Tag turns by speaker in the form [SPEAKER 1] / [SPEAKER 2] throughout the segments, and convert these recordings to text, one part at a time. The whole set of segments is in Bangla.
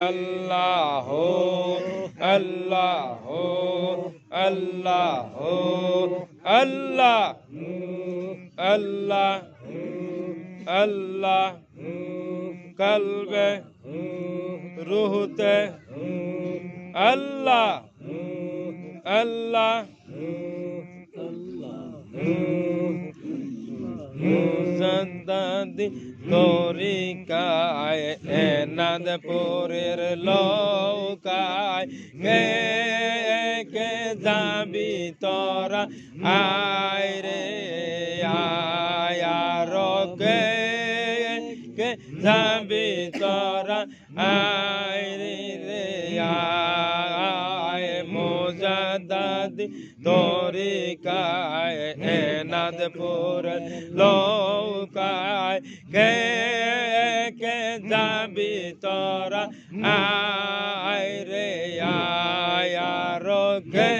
[SPEAKER 1] আল্লাহ আল্লাহ আল্লাহ আল্লাহ আল্লাহ আল্লাহ কলবে রুহতে আল্লাহ আল্লাহ মুজাদ্দিদ তরিকায় এনাদপুরের লৌকায় কে কে যাবি তোরা আয় রে আয়ার কে কে যাবি তোরা আয় রে আয় মুজাদ্দিদ তরিকায় এনাদপুর লৌকায় কে কে যাবি তোরা আয় রে আয়ার কে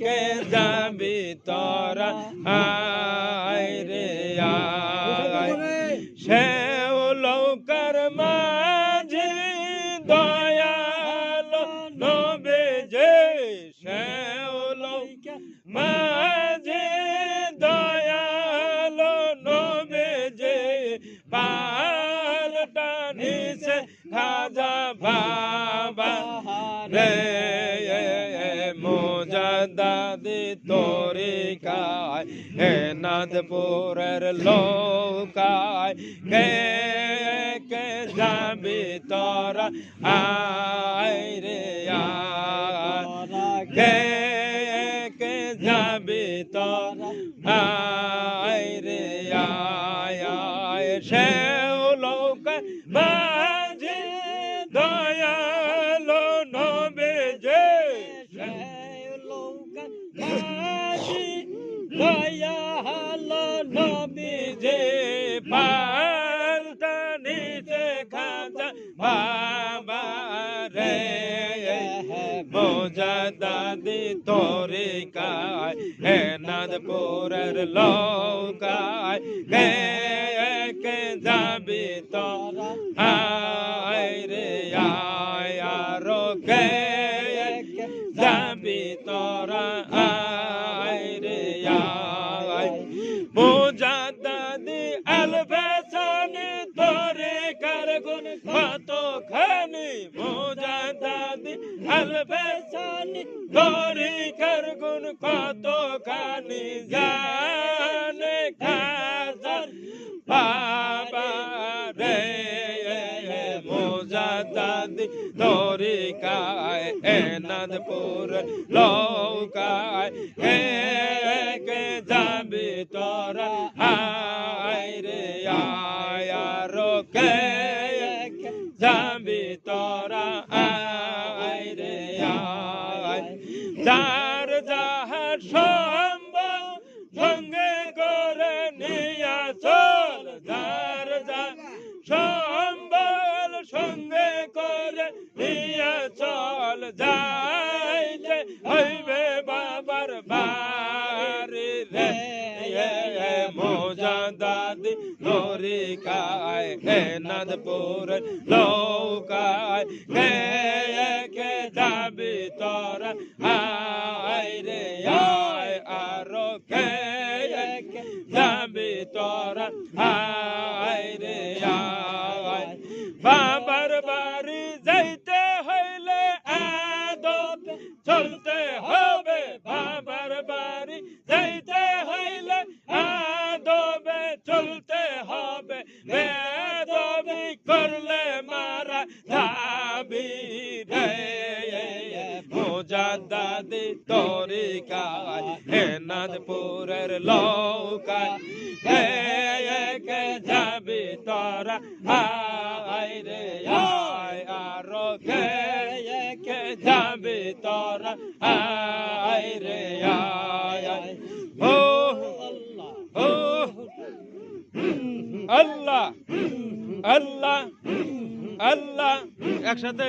[SPEAKER 1] কে যাবি তোরা আয় রে আয় সেও লৌকার মাঝে দয়াল নবে যে সেও লৌকার মাঝে দয়াল নবে যে পালটা নিচে খাজা বাবা রে মুজাদ্দিদ তরিকায় এনাদপুরের লৌকায় কে কে যাবি তোরা আয় রে কে কে যাবি তোরা আয় রে আয় সেও লৌকায় মাঝে দয়াল নবে যে দয়াল নবী যে পালটা নিচে খাজা বাবা রে মুজাদ্দিদ তরিকায় এনাদপুরের লৌকায় কে কে যাবি তোরা আয় রে আয়ার কে যাবি তোরা আয় রে আয় মুজাদ্দিদ আলফাসানি তরিকার গুণ কতখানি মুজাদ্দিদ আলফাসানি তরিকার গুণ কতখানি জানে খাজার বাবা রে মুজাদ্দিদ তরিকায় এনাদপুর লৌকায় কে কে যাবি তোরা আয় রে আয়ার কে যাবি তোরা আয় রে আয় যার যাহার সম্ভব সঙ্গে করে নিয়া চল যার যার সম্বল সঙ্গে করে নিয়া চল যাইতে হইবে বাবার বাড়ি রে মুজাদ্দিদ তরিকায় এনাদপুর লৌকায় কে কে যাবি তোরা আয় রে আয় আর কে যাবি তোরা আয় রে আয় বাবার বাড়ি যাইতে হইলে আদব চলতে হবে বাবার বাড়ি যাইতে হইলে আদবে চলতে হবে বেদবি করলে মারা যাবি রে মুজাদ্দিদ তরিকায় এনাদপুরের লৌকায় কে কে যাবি তোরা আয় রে আয় আর কে কে যাবি তোরা আয় রে আয় ও আল্লাহ আল্লাহ আল্লাহ একসাথে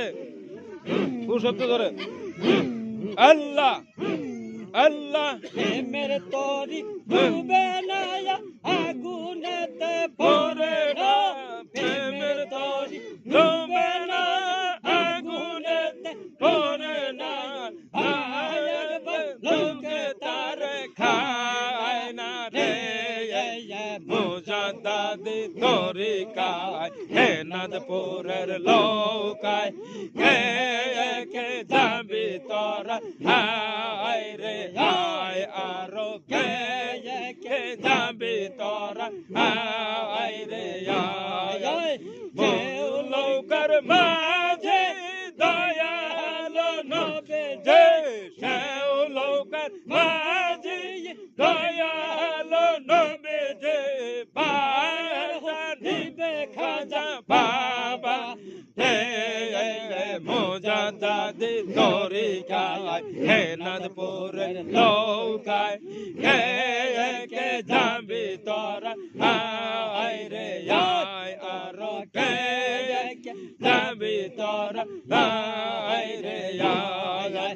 [SPEAKER 1] খুব শক্ত ধরে আল্লাহ আল্লাহ
[SPEAKER 2] মেরে তরি ডুবে না আগুনেতে পড়ে না প্রেমের তরি ডুবে না দে
[SPEAKER 1] করে না লোকে তার খায় না রে মোজাদ্দাদি তরিকায় হে নাদপুরের লোকায় কে যাবি তোরা হায় রে হায় আরো কে যাবি তোরা হায় রে হায় লৌকার মাঝে দয়ালো নবে যে সেও লৌকার মাঝে দয়ালো নবে যে পানিবে খাজা বাবা মোজাদ্দাদি তরিকায় হে নাদপুরের লোকায় কে যাবি তোরা হায় রে হায় আরো কে যাবি তোরা হায় রে হায়